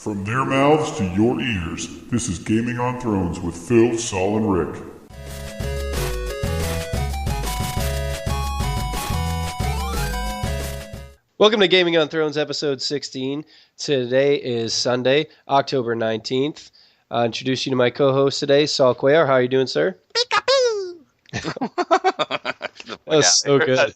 From their mouths to your ears, this is Gaming on Thrones with Phil, Saul, and Rick. Welcome to Gaming on Thrones, episode 16. Today is Sunday, October 19th. I'll introduce you to my co-host today, Saul Cuellar. How are you doing, sir? That's so good.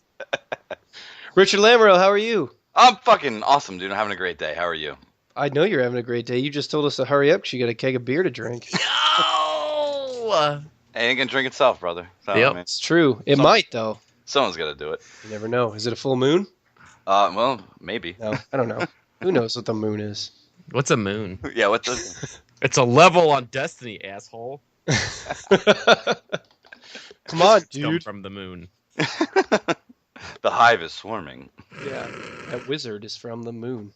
Richard Lamoureux, how are you? I'm fucking awesome, dude. I'm having a great day. How are you? I know you're having a great day. You just told us to hurry up because you got a keg of beer to drink. Yo! It ain't gonna drink itself, brother. So, Yep, it's true. It might, though. Someone's gotta do it. You never know. Is it a full moon? Well, maybe. No, I don't know. Who knows what the moon is? What's a moon? Yeah, what's a... It's a level on Destiny, asshole. Come on, Come dude. from the moon. The hive is swarming. Yeah, that wizard is from the moon.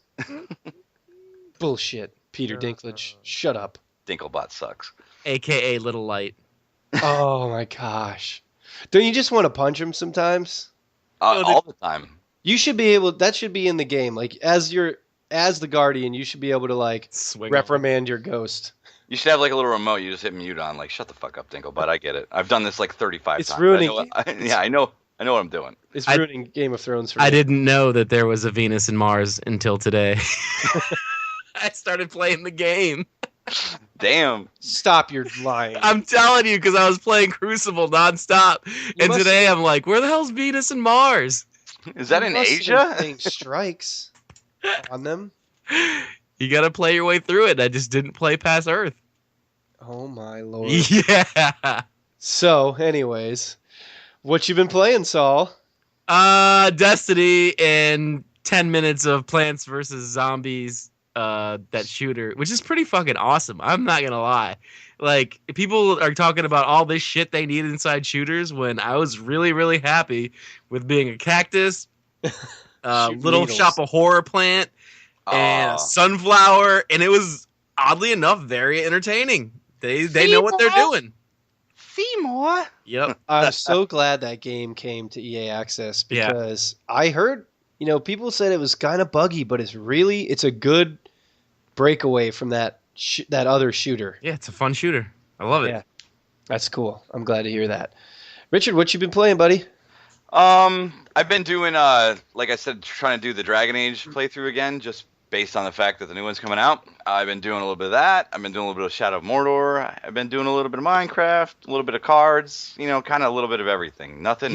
Bullshit. Peter Dinklage, shut up. Dinklebot sucks. AKA Little Light. Oh my gosh. Don't you just want to punch him sometimes? All the time. You should be able, that should be in the game. Like, as the Guardian, you should be able to, like, Swing reprimand your ghost. You should have like a little remote. You just hit mute on. Like, shut the fuck up, Dinklebot. I get it. I've done this like 35 It's times. ruining. I know what I'm doing. It's ruining Game of Thrones for me. I didn't know that there was a Venus and Mars until today. I started playing the game. Damn. Stop your lying. I'm telling you, because I was playing Crucible nonstop. And today I'm like, where the hell's Venus and Mars? Is that in Asia? Playing strikes on them. You got to play your way through it. I just didn't play past Earth. Oh my lord. Yeah. So, anyways, what you been playing, Saul? Destiny and 10 minutes of Plants vs. Zombies, that shooter, which is pretty fucking awesome. I'm not gonna lie. Like, people are talking about all this shit they need inside shooters when I was really, really happy with being a cactus, little needles. shop of horror plant, and a sunflower, and it was, oddly enough, very entertaining. They know what they're doing. Seymour. Yep. I'm so glad that game came to EA Access because I heard, people said it was kind of buggy, but it's a good breakaway from that other shooter. Yeah, it's a fun shooter. I love it. Yeah, that's cool. I'm glad to hear that. Richard, what you been playing, buddy? I've been doing, like I said, trying to do the Dragon Age playthrough again, just based on the fact that the new one's coming out. I've been doing a little bit of that. I've been doing a little bit of Shadow of Mordor. I've been doing a little bit of Minecraft, a little bit of cards, kind of a little bit of everything. Nothing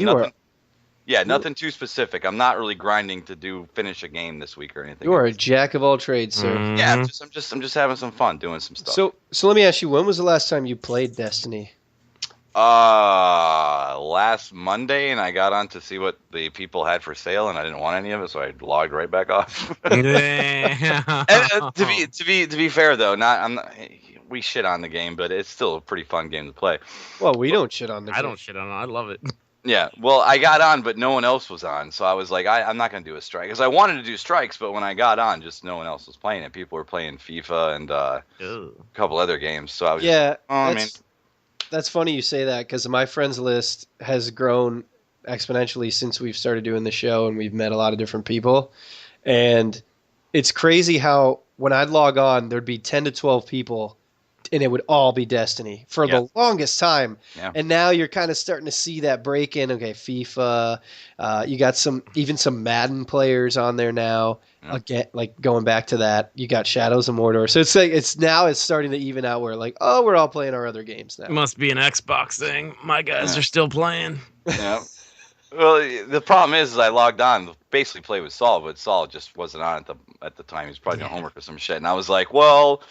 too specific. I'm not really grinding to finish a game this week or anything. You are a jack of all trades, sir. Mm-hmm. Yeah, I'm just having some fun doing some stuff. So let me ask you, when was the last time you played Destiny? Last Monday, and I got on to see what the people had for sale, and I didn't want any of it, so I logged right back off. And, to be fair though, we shit on the game, but it's still a pretty fun game to play. Well, we don't shit on the game. I don't shit on it. I love it. Yeah, well, I got on, but no one else was on, so I was like, I'm not going to do a strike. Because I wanted to do strikes, but when I got on, just no one else was playing it. People were playing FIFA and a couple other games, so I was that's funny you say that, because my friends list has grown exponentially since we've started doing the show, and we've met a lot of different people. And it's crazy how when I'd log on, there'd be 10 to 12 people, and it would all be Destiny for the longest time. Yeah. And now you're kind of starting to see that break in. Okay, FIFA. You got some Madden players on there now. Again, like going back to that, you got Shadows of Mordor. So it's like it's starting to even out where like, oh, we're all playing our other games now. It must be an Xbox thing. My guys are still playing. Yeah. Well, the problem is I logged on, basically play with Saul, but Saul just wasn't on at the time. He was probably doing homework or some shit, and I was like, well,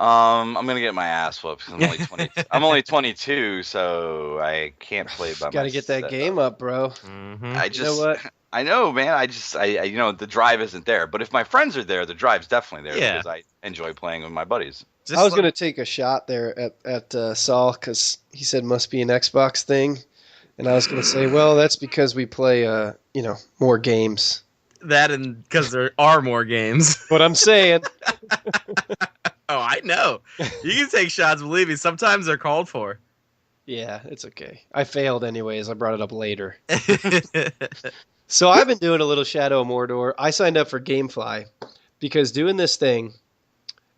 I'm gonna get my ass whooped because I'm only 20. I'm only 22, so I can't play by myself. Got to get that game up, bro. Mm-hmm. You know what? I know, man. I the drive isn't there. But if my friends are there, the drive's definitely there because I enjoy playing with my buddies. I was gonna take a shot there at Saul because he said must be an Xbox thing. And I was going to say, well, that's because we play, more games. That and because there are more games. What I'm saying. Oh, I know. You can take shots, believe me. Sometimes they're called for. Yeah, it's okay. I failed anyways. I brought it up later. So I've been doing a little Shadow of Mordor. I signed up for GameFly because doing this thing,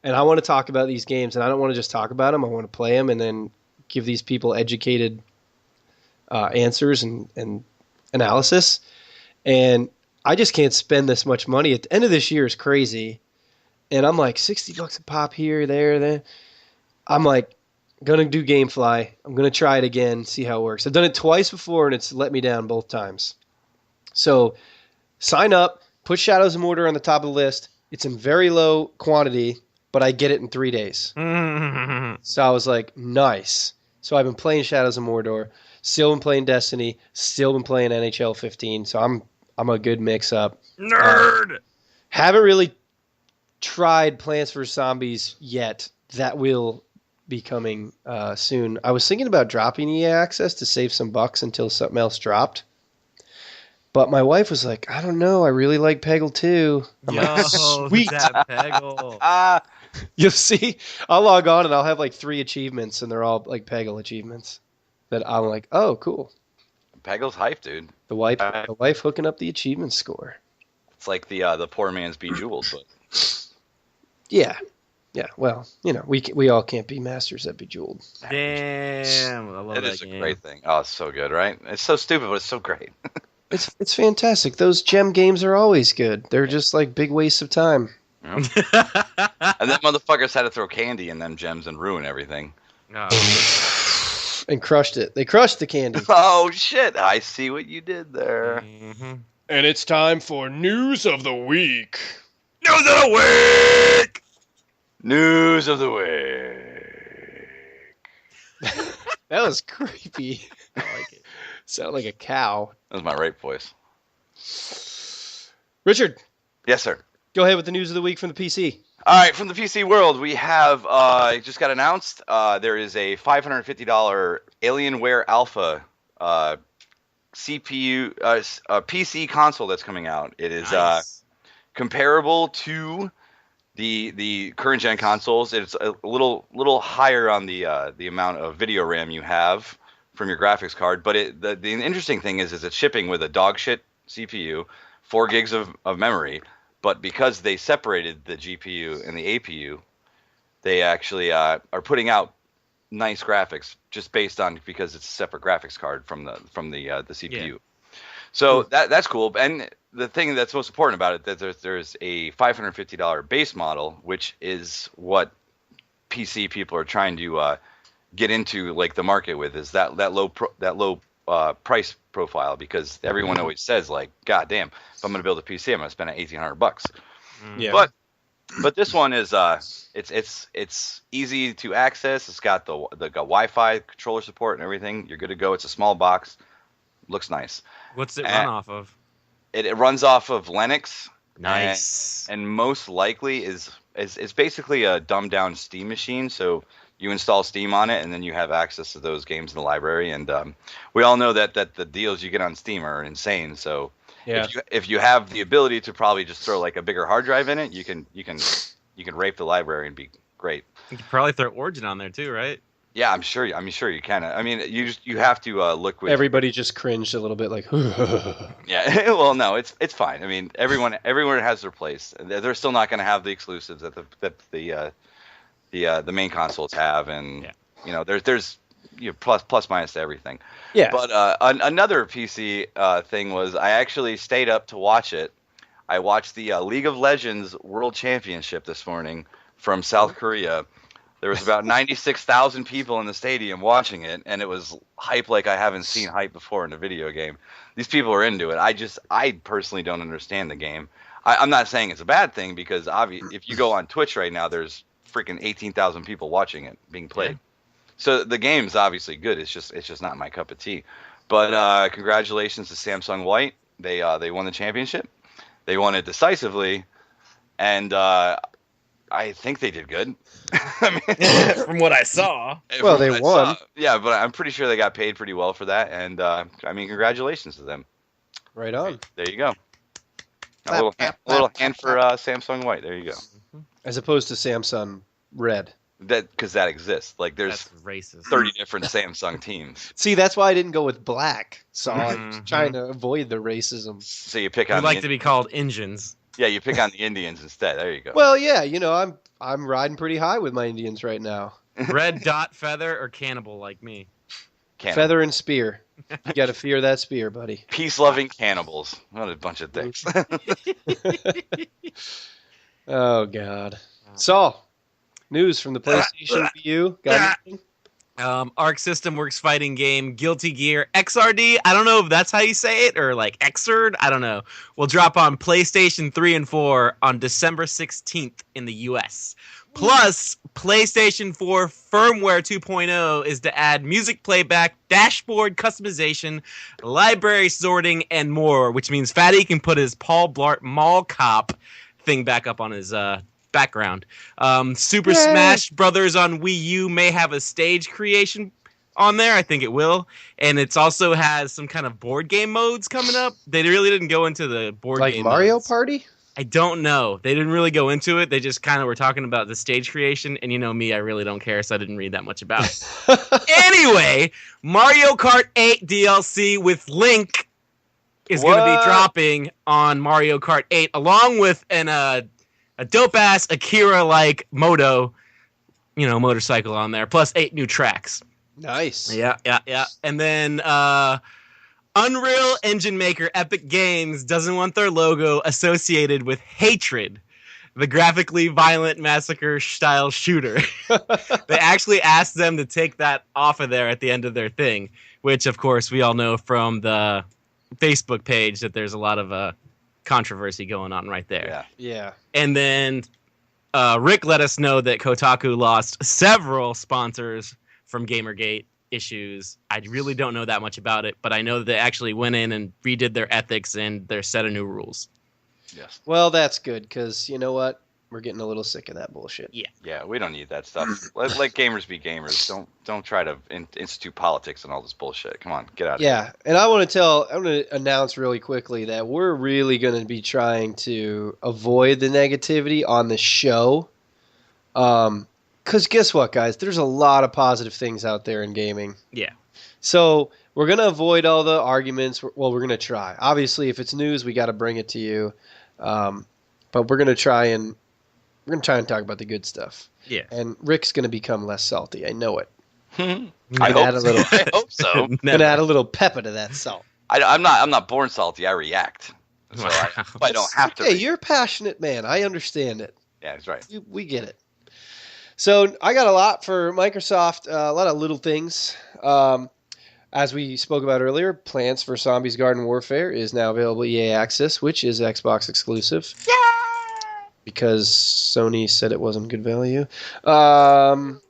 and I want to talk about these games, and I don't want to just talk about them. I want to play them and then give these people educated answers and analysis. And I just can't spend this much money. At the end of this year is crazy. And I'm like, $60 a pop here, there. I'm like, gonna do GameFly. I'm gonna try it again, see how it works. I've done it twice before, and it's let me down both times. So sign up, put Shadows of Mordor on the top of the list. It's in very low quantity, but I get it in 3 days. So I was like, nice. So I've been playing Shadows of Mordor, still been playing Destiny, still been playing NHL 15. So I'm a good mix up. Nerd. Haven't really tried Plants vs Zombies yet. That will be coming soon. I was thinking about dropping EA Access to save some bucks until something else dropped. But my wife was like, I don't know. I really like Peggle too. I'm like, sweet. That Peggle. You'll see. I'll log on and I'll have like 3 achievements, and they're all like Peggle achievements. That I'm like, oh, cool. Peggle's hype, dude. The wife hooking up the achievement score. It's like the poor man's Bejeweled, but Yeah. Yeah, well, we all can't be masters at Bejeweled. Damn, I love it that is a game. great thing. Oh, it's so good, right? It's so stupid, but it's so great. It's fantastic. Those gem games are always good. They're just like big wastes of time. And then motherfuckers had to throw candy in them gems and ruin everything. No. And crushed it. They crushed the candy. Oh, shit. I see what you did there. Mm-hmm. And it's time for News of the Week. News of the week. News of the week. That was creepy. I like it. Sound like a cow. That was my rape voice. Richard, Yes, sir. go ahead with the News of the Week from the PC. All right, from the PC world, we have, it just got announced, there is a $550 Alienware Alpha CPU, PC console that's coming out. It is Nice. comparable to the current gen consoles. It's a little higher on the amount of video RAM you have from your graphics card. But the interesting thing is it's shipping with a dog shit CPU, 4 gigs of memory. But because they separated the GPU and the APU, they actually are putting out nice graphics just based on because it's a separate graphics card from the CPU. Yeah. So that's cool. And the thing that's most important about it that there's a $550 base model, which is what PC people are trying to get into like the market with, is that low price profile, because everyone always says like, God damn, if I'm going to build a PC, I'm going to spend $1,800. Yeah. But this one is it's easy to access. It's got the Wi-Fi controller support and everything. You're good to go. It's a small box. Looks nice. What's it run off of? It runs off of Linux. Nice. And most likely is basically a dumbed down Steam machine. So you install Steam on it, and then you have access to those games in the library. And we all know that the deals you get on Steam are insane. So Yeah. if you have the ability to probably just throw like a bigger hard drive in it, you can rape the library and be great. You could probably throw Origin on there too, right? Yeah, I'm sure you can. I mean, you have to look with Everybody just cringed a little bit, like, Yeah, well, no, it's fine. I mean, everyone has their place. They're still not going to have the exclusives that the main consoles have, and there's plus minus to everything. yeah. But another PC thing was I actually stayed up to watch it. I watched the League of Legends World Championship this morning from South Korea. There was about 96,000 people in the stadium watching it, and it was hype like I haven't seen hype before in a video game. These people are into it. I personally don't understand the game. I'm not saying it's a bad thing, because if you go on Twitch right now, there's freaking 18,000 people watching it being played. Yeah. So the game's obviously good. It's just not my cup of tea. But congratulations to Samsung White. They won the championship. They won it decisively, and I think they did good. I mean, from what I saw. Well, they won. Yeah, but I'm pretty sure they got paid pretty well for that, and I mean, congratulations to them. Right on. There you go. A little hand for Samsung White. There you go. As opposed to Samsung Red. Because that exists. Like there's That's racist. 30 different Samsung teams. See, that's why I didn't go with black. So I'm trying to avoid the racism. So you pick We on like to be called engines. Yeah, you pick on the Indians instead. There you go. Well, yeah, I'm riding pretty high with my Indians right now. Red dot feather or cannibal like me. Cannibal. Feather and spear. You got to fear that spear, buddy. Peace-loving cannibals. What a bunch of dicks. Oh God. Saul, news from the PlayStation Wii U. Got anything? Arc System Works fighting game Guilty Gear XRD. I don't know if that's how you say it or like Xrd. I don't know. Will drop on PlayStation 3 and 4 on December 16th in the US. Plus, PlayStation 4 firmware 2.0 is to add music playback, dashboard customization, library sorting, and more, which means Fatty can put his Paul Blart Mall Cop thing back up on his background. Super Smash Brothers on Wii U may have a stage creation on there. I think it will. And it's also has some kind of board game modes coming up. They really didn't go into the board game Like Mario modes. Party? I don't know. They didn't really go into it. They just kind of were talking about the stage creation. And you know me, I really don't care, so I didn't read that much about it. Anyway, Mario Kart 8 DLC with Link is going to be dropping on Mario Kart 8, along with a dope-ass Akira-like motorcycle on there, plus 8 new tracks. Nice. Yeah. And then Unreal Engine maker Epic Games doesn't want their logo associated with Hatred, the graphically violent massacre-style shooter. They actually asked them to take that off of there at the end of their thing, which, of course, we all know from the Facebook page that there's a lot of controversy going on right there. Yeah. And then Rick let us know that Kotaku lost several sponsors from Gamergate issues. I really don't know that much about it, but I know that they actually went in and redid their ethics and their set of new rules. Yes. Well, that's good, because you know what? We're getting a little sick of that bullshit. Yeah, we don't need that stuff. Let gamers be gamers. Don't try to institute politics and all this bullshit. Come on, get out of here. Yeah, and I'm going to announce really quickly that we're really going to be trying to avoid the negativity on the show. Because guess what, guys? There's a lot of positive things out there in gaming. Yeah. So we're going to avoid all the arguments. Well, we're going to try. Obviously, if it's news, we got to bring it to you. But we're going to try and talk about the good stuff. Yeah. And Rick's going to become less salty. I know it. I add a little- hope so. Going to add a little pepper to that salt. I'm not born salty. I react. So I don't have to. Hey, you're a passionate man. I understand it. Yeah, that's right. We get it. So I got a lot for Microsoft, a lot of little things. As we spoke about earlier, Plants vs. Zombies Garden Warfare is now available EA Access, which is Xbox exclusive. Yeah! Because Sony said it wasn't good value. No!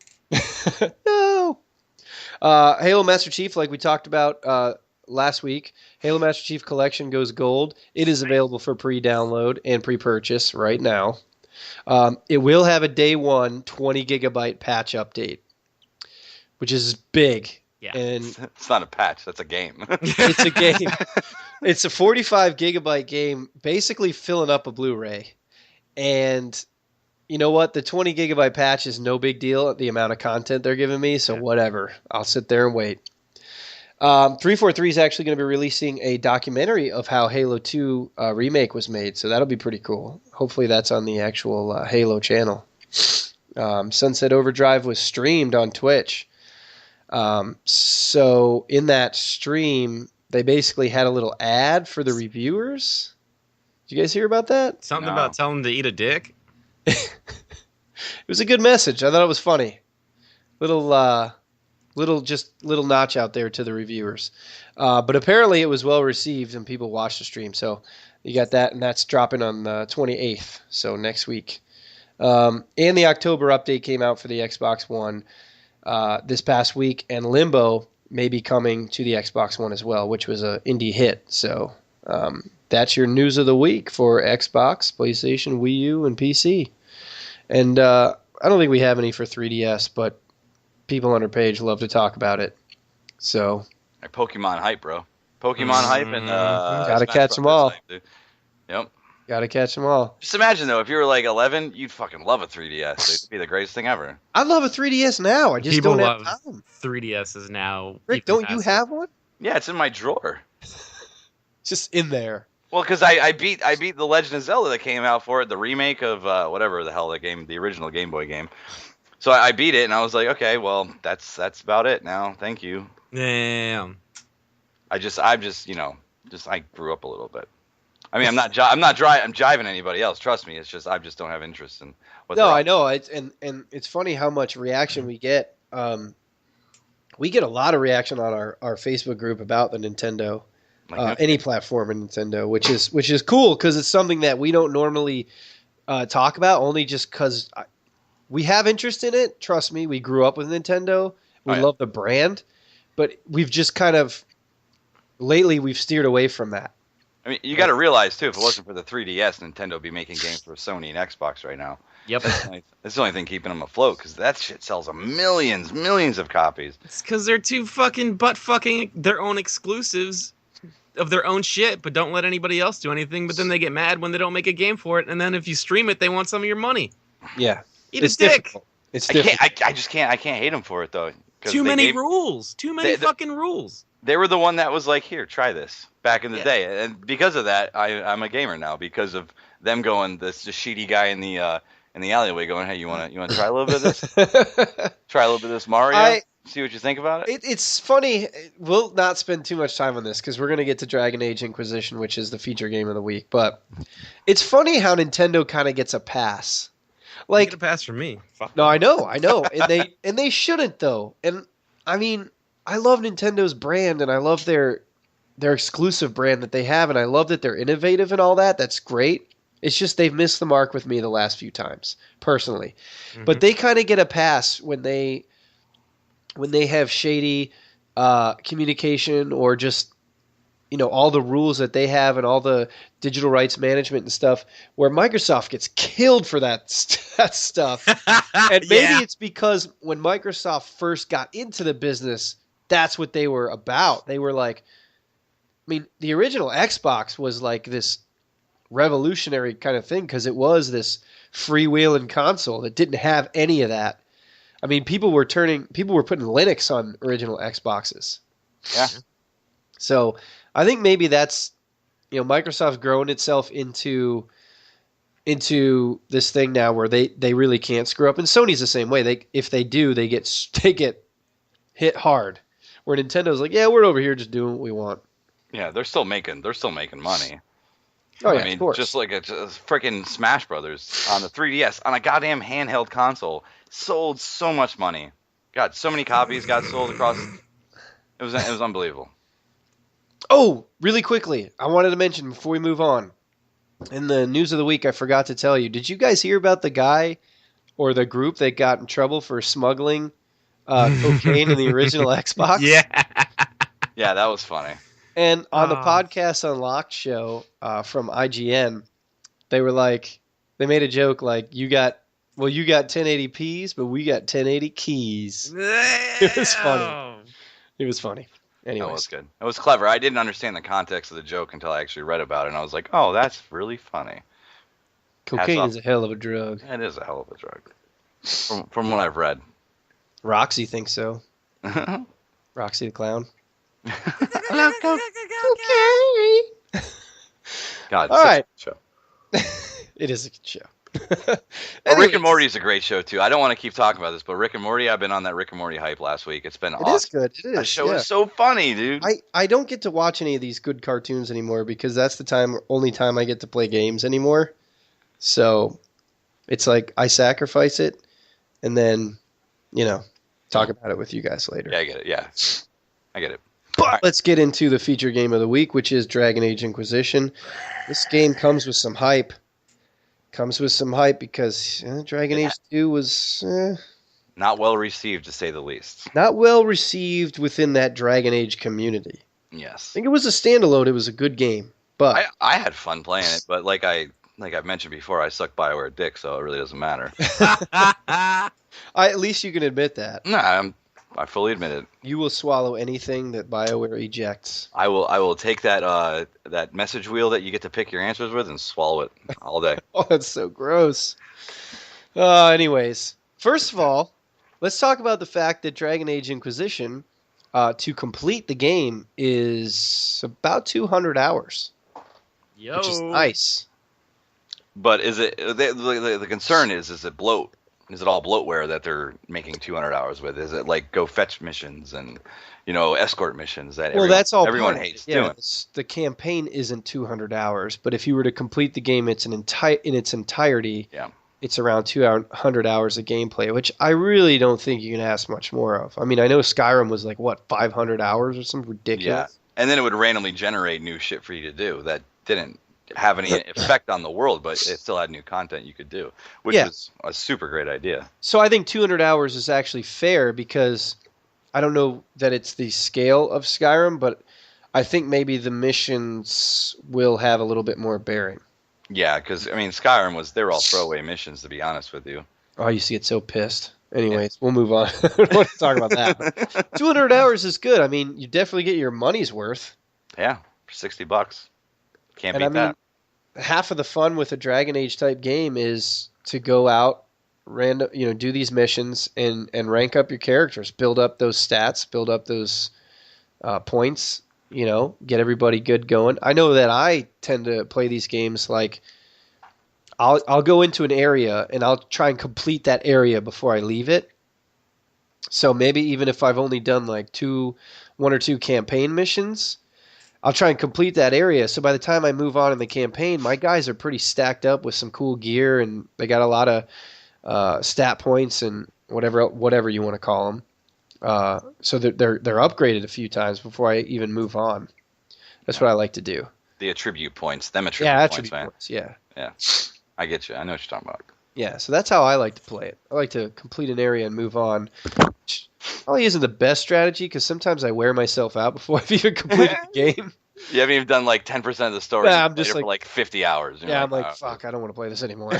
Halo Master Chief, like we talked about last week, Halo Master Chief Collection goes gold. It is available for pre-download and pre-purchase right now. It will have a day one 20 gigabyte patch update, which is big. Yeah. And It's not a patch. That's a game. it's a game. It's a 45 gigabyte game, basically filling up a Blu-ray. And you know what? The 20 gigabyte patch is no big deal, the amount of content they're giving me, so whatever. I'll sit there and wait. 343 is actually going to be releasing a documentary of how Halo 2 remake was made, so that'll be pretty cool. Hopefully that's on the actual Halo channel. Sunset Overdrive was streamed on Twitch. So in that stream, they basically had a little ad for the reviewers. Did you guys hear about that? Something about telling them to eat a dick? It was a good message. I thought it was funny. Little notch out there to the reviewers. But apparently it was well received and people watched the stream. So you got that, and that's dropping on the 28th, so next week. And the October update came out for the Xbox One this past week, and Limbo may be coming to the Xbox One as well, which was an indie hit. So that's your news of the week for Xbox, PlayStation, Wii U, and PC. And I don't think we have any for 3DS, but people on our page love to talk about it. So Like Pokemon hype, bro. Pokemon hype and gotta Smash catch 'em Brothers all. hype, dude. Yep. gotta catch them all. Just imagine though, if you were like 11, you'd fucking love a 3DS. It'd be the greatest thing ever. I love a 3DS now. I just People don't have love time. 3DSs now. Rick, even don't you faster. have one? Yeah, it's in my drawer. It's just in there. Well, because I beat the Legend of Zelda that came out for it, the remake of whatever the hell that game, the original Game Boy game. So I beat it, and I was like, okay, well, that's about it now. Thank you. Damn. I'm just I grew up a little bit. I mean, I'm not jiving anybody else. Trust me. It's just I just don't have interest in what. No, I know. And it's funny how much reaction we get. We get a lot of reaction on our Facebook group about the Nintendo, any platform in Nintendo, which is cool because it's something that we don't normally talk about. Only just because we have interest in it. Trust me, we grew up with Nintendo. We love the brand, but we've just kind of lately we've steered away from that. I mean, you got to realize too, if it wasn't for the 3DS, Nintendo would be making games for Sony and Xbox right now. Yep. That's the only thing keeping them afloat because that shit sells millions of copies. It's because they're too fucking butt-fucking their own exclusives of their own shit, but don't let anybody else do anything. But then they get mad when they don't make a game for it, and then if you stream it, they want some of your money. Yeah. Eat a dick. Difficult. It's difficult. I can't hate them for it though. Too many rules. Too many fucking rules. They were the one that was like, here, try this back in the day. And because of that, I'm a gamer now because of them going, this sheety guy in the alleyway going, hey, you want to try a little bit of this? Try a little bit of this Mario? See what you think about it? It's funny. We'll not spend too much time on this because we're going to get to Dragon Age Inquisition, which is the feature game of the week. But it's funny how Nintendo kind of gets a pass. Like, you get a pass from me. Fuck. No, I know. And they shouldn't though. And I mean, I love Nintendo's brand and I love their exclusive brand that they have, and I love that they're innovative and all that. That's great. It's just they've missed the mark with me the last few times, personally. Mm-hmm. But they kind of get a pass when they have shady communication or just all the rules that they have and all the digital rights management and stuff, where Microsoft gets killed for that stuff. And maybe it's because when Microsoft first got into the business, that's what they were about. They were like, I mean, the original Xbox was like this revolutionary kind of thing because it was this freewheeling console that didn't have any of that. I mean, people were putting Linux on original Xboxes. Yeah. So I think maybe that's, Microsoft's grown itself into this thing now where they really can't screw up, and Sony's the same way. If they do, they get hit hard. Where Nintendo's like, yeah, we're over here just doing what we want. Yeah, they're still making money. Oh yeah, I mean, of course. just like a freaking Smash Brothers on the 3DS on a goddamn handheld console sold so much money. God, so many copies got sold across. It was unbelievable. Oh, really quickly, I wanted to mention before we move on. In the news of the week, I forgot to tell you. Did you guys hear about the guy or the group that got in trouble for smuggling cocaine in the original Xbox? Yeah. Yeah, that was funny. And on the Podcast Unlocked show from IGN, they made a joke like, you got 1080p's, but we got 1080 keys. It was funny. It was funny. Anyways. That was good. It was clever. I didn't understand the context of the joke until I actually read about it, and I was like, oh, that's really funny. Cocaine is a hell of a drug. It is a hell of a drug. From what I've read. Roxy thinks so. Roxy the Clown. Hello, Okay. God, all right. Show. It is a good show. Rick and Morty is a great show too. I don't want to keep talking about this, but Rick and Morty, I've been on that Rick and Morty hype last week. It's been awesome. It is good. It is. That show is so funny, dude. I don't get to watch any of these good cartoons anymore because that's the only time I get to play games anymore. So it's like I sacrifice it and then, talk about it with you guys later. Yeah, I get it. Yeah. I get it. But let's get into the feature game of the week, which is Dragon Age Inquisition. This game comes with some hype. Because Dragon Age 2 was not well received, to say the least. Not well received within that Dragon Age community. Yes. I think it was a standalone. It was a good game. But I had fun playing it, but like I've mentioned before, I suck BioWare dick, so it really doesn't matter. At least you can admit that. No, I fully admit it. You will swallow anything that BioWare ejects. I will take that message wheel that you get to pick your answers with and swallow it all day. Oh, that's so gross. Anyways, first of all, let's talk about the fact that Dragon Age Inquisition, to complete the game, is about 200 hours. Yo. which is nice. But is it the concern is it bloat? Is it all bloatware that they're making 200 hours with? Is it like go fetch missions and escort missions that That's all everyone part of it. hates Yeah, doing? the campaign isn't 200 hours, but if you were to complete the game, in its entirety. Yeah. It's around 200 hours of gameplay, which I really don't think you can ask much more of. I mean, I know Skyrim was like, 500 hours or something ridiculous? Yeah. And then it would randomly generate new shit for you to do that didn't have any effect on the world, but it still had new content you could do, which was a super great idea. So I think 200 hours is actually fair because I don't know that it's the scale of Skyrim, but I think maybe the missions will have a little bit more bearing. Yeah, because I mean, Skyrim they were all throwaway missions, to be honest with you. Oh, you see, it's so pissed. Anyways, we'll move on. I don't want to talk about that. 200 hours is good. I mean, you definitely get your money's worth. Yeah, for $60. Can't beat And I mean, half of the fun with a Dragon Age type game is to go out, do these missions and rank up your characters, build up those stats, build up those points. Get everybody good going. I know that I tend to play these games like I'll go into an area and I'll try and complete that area before I leave it. So maybe even if I've only done like one or two campaign missions, I'll try and complete that area. So by the time I move on in the campaign, my guys are pretty stacked up with some cool gear and they got a lot of stat points and whatever you want to call them. So they're upgraded a few times before I even move on. That's what I like to do. The attribute points, points, man. Points, yeah. Yeah, I get you. I know what you're talking about. Yeah, so that's how I like to play it. I like to complete an area and move on. Which probably isn't the best strategy because sometimes I wear myself out before I've even completed the game. You haven't even done like 10% of the story. Yeah, I'm just for like 50 hours. Yeah, I'm like, fuck, I don't want to play this anymore.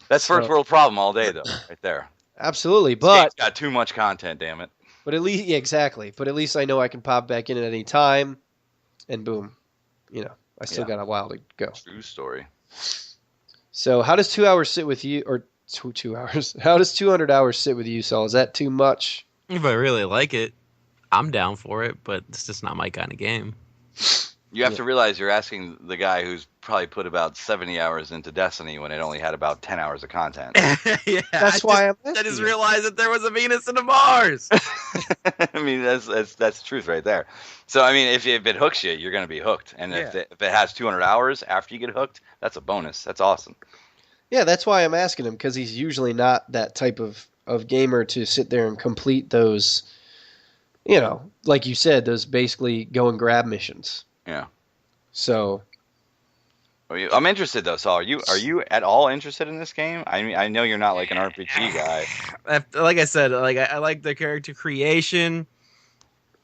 That's first world problem all day, though, right there. Absolutely, It's got too much content, damn it. But at least, yeah, exactly. But at least I know I can pop back in at any time, and boom, I still got a while to go. True story. So, how does 2 hours sit with you, or 2 hours? How does 200 hours sit with you, Saul? Is that too much? If I really like it, I'm down for it, but it's just not my kind of game. You have to realize you're asking the guy who's probably put about 70 hours into Destiny when it only had about 10 hours of content. Yeah, That's why I just realized that there was a Venus and a Mars. I mean, that's the truth right there. So, I mean, if it hooks you, you're going to be hooked. And if it has 200 hours after you get hooked, that's a bonus. That's awesome. Yeah, that's why I'm asking him, because he's usually not that type of gamer to sit there and complete those, like you said, those basically go and grab missions. Yeah. So, I'm interested though, Saul. Are you at all interested in this game? I mean, I know you're not like an RPG guy. Like I said, I like the character creation.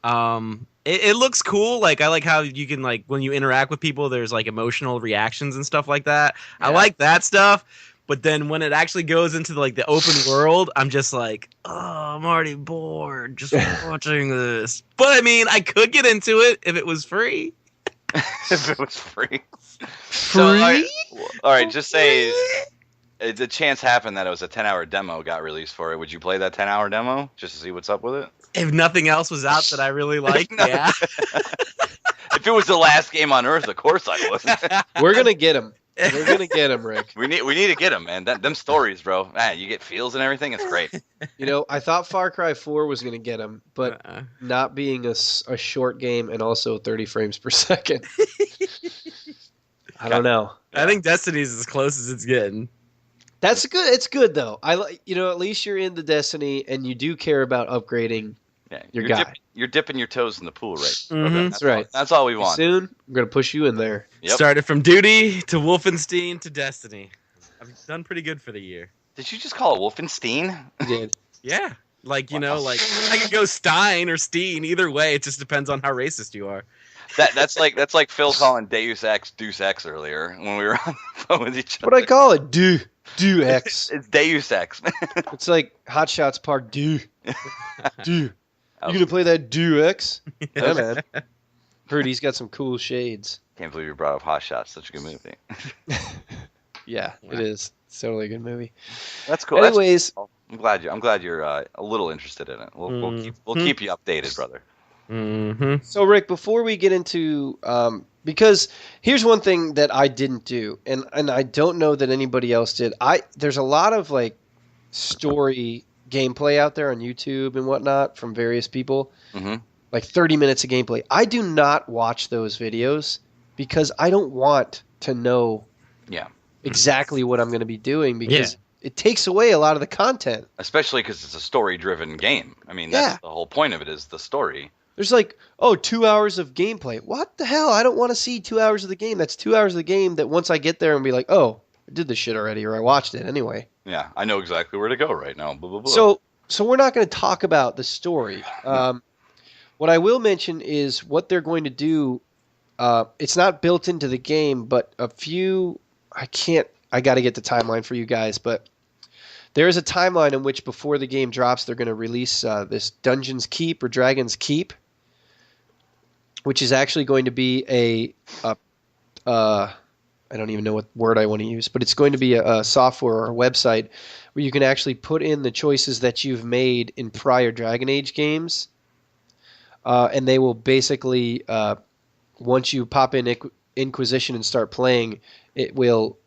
It looks cool. Like I like how you can when you interact with people, there's like emotional reactions and stuff like that. Yeah. I like that stuff. But then when it actually goes into the open world, I'm just like, oh, I'm already bored just watching this. But I mean, I could get into it if it was free. If it was free. So, all right, just say the chance happened that it was a 10-hour demo got released for it. Would you play that 10-hour demo just to see what's up with it? If nothing else was out that I really liked, yeah. If it was the last game on Earth, of course I would. We're going to get him. We're going to get him, Rick. We need to get him, man. Them stories, bro. Man, you get feels and everything. It's great. I thought Far Cry 4 was going to get him, but not being a short game and also 30 frames per second. I don't know. I think Destiny's as close as it's getting. That's good. It's good though. At least you're into Destiny and you do care about upgrading your guy. You're dipping your toes in the pool, right? Mm-hmm. Okay, that's right. That's all we want. Soon, I'm going to push you in there. Yep. Started from Duty to Wolfenstein to Destiny. I've done pretty good for the year. Did you just call it Wolfenstein? I did. Yeah. I could go Stein or Steen. Either way, it just depends on how racist you are. That's like Phil calling Deus Ex earlier when we were on the phone with each other. What I call it? Do X. It's Deus Ex. It's like Hot Shots Part Do. You gonna play that Do X? Yeah, man. Heard he's got some cool shades. Can't believe you brought up Hot Shots. Such a good movie. Yeah, it is. It's totally a good movie. That's cool. Anyways, I'm glad you're a little interested in it. We'll keep you updated, brother. Mm-hmm. So Rick, before we get into Because here's one thing that I didn't do, and I don't know that anybody else did. There's a lot of like story gameplay out there on YouTube and whatnot from various people, Mm-hmm. like 30 minutes of gameplay. I do not watch those videos because I don't want to know Yeah. exactly what I'm going to be doing because it takes away a lot of the content. Especially because it's a story-driven game. I mean, that's the whole point of it is the story. There's like, 2 hours of gameplay. What the hell? I don't want to see 2 hours of the game. That's 2 hours of the game that once I get there and be like, oh, I did this shit already, or I watched it anyway. Yeah, I know exactly where to go right now. Blah, blah, blah. So we're not going to talk about the story. What I will mention is what they're going to do. It's not built into the game, but I got to get the timeline for you guys, but there is a timeline in which before the game drops, they're going to release this Dungeon's Keep or Dragon's Keep, which is actually going to be I don't even know what word I want to use, but it's going to be a software or a website where you can actually put in the choices that you've made in prior Dragon Age games, and they will basically, once you pop in Inquisition and start playing, it will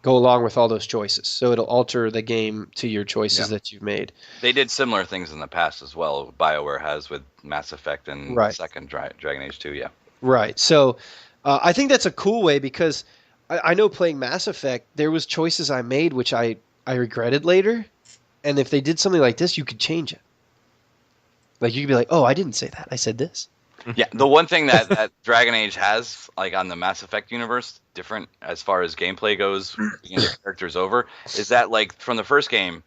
go along with all those choices. So it'll alter the game to your choices that you've made. They did similar things in the past as well. BioWare has with Mass Effect and the second Dragon Age 2, yeah. Right. So I think that's a cool way because I know playing Mass Effect, there was choices I made which I regretted later. And if they did something like this, you could change it. Like you could be like, oh, I didn't say that. I said this. Yeah, the one thing that Dragon Age has, like on the Mass Effect universe, different as far as gameplay goes, bringing the characters over, is that like from the first game,